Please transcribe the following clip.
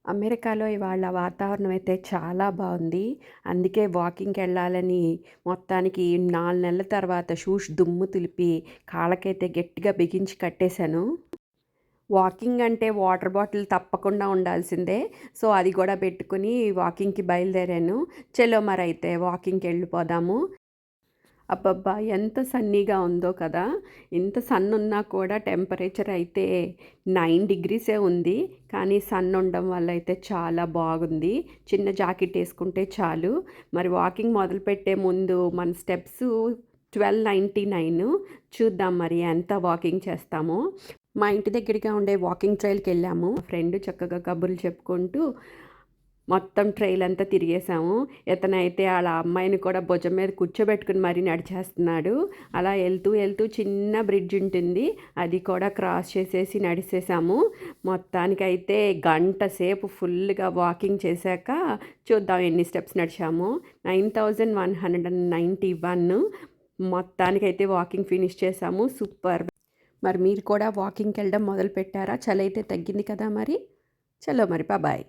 అమెరికాలో ఇవాళ వాతావరణం అయితే చాలా బాగుంది. అందుకే వాకింగ్‌కెళ్ళాలని మొత్తానికి 4 నెలల తర్వాత షూస్ దుమ్ము దులిపి కాళ్ళకైతే గట్టిగా బిగించి కట్టేశాను. వాకింగ్ అంటే వాటర్ బాటిల్ తప్పకుండా ఉండాల్సిందే. సో, అది గూడా పెట్టుకొని వాకింగ్‌కి బయలుదేరాను. చలో మరైతే వాకింగ్‌కెళ్ళిపోదాము. అబ్బబ్బా! ఎంత సన్నీగా ఉందో కదా! ఇంత సన్ ఉన్నా కూడా టెంపరేచర్ అయితే 9 డిగ్రీసే ఉంది. కానీ సన్ ఉండడం వల్ల అయితే చాలా బాగుంది. చిన్న జాకెట్ ఏసుకుంటే చాలు. మరి వాకింగ్ మొదలుపెట్టే ముందు మన స్టెప్సు 1299 చూద్దాం మరి ఎంత వాకింగ్ చేస్తామో. మా ఇంటి దగ్గరగా ఉండే వాకింగ్ ట్రైల్‌కెళ్ళాము. ఫ్రెండ్ చక్కగా కబుర్లు చెప్పుకుంటూ మొత్తం ట్రైల్ అంతా తిరిగేసాము. ఇతనైతే ఆళ్ళ అమ్మాయిని కూడా భుజం మీద కూర్చోబెట్టుకొని మరీ నడిచేస్తున్నాడు. అలా ఎళ్తూ చిన్న బ్రిడ్జ్ ఉంటుంది. అది కూడా క్రాస్ చేసేసి నడిసేసాము. మొత్తానికైతే గంట సేపు ఫుల్‌గా వాకింగ్ చేశాక చూద్దాం ఎన్ని స్టెప్స్ నడిచామో. 9191 మొత్తానికైతే వాకింగ్ ఫినిష్ చేశాము. సూపర్! మరి మీరు కూడా వాకింగ్‌కెళ్ళడం మొదలుపెట్టారా? చలైతే తగ్గింది కదా మరి. చలో మరి బాయ్.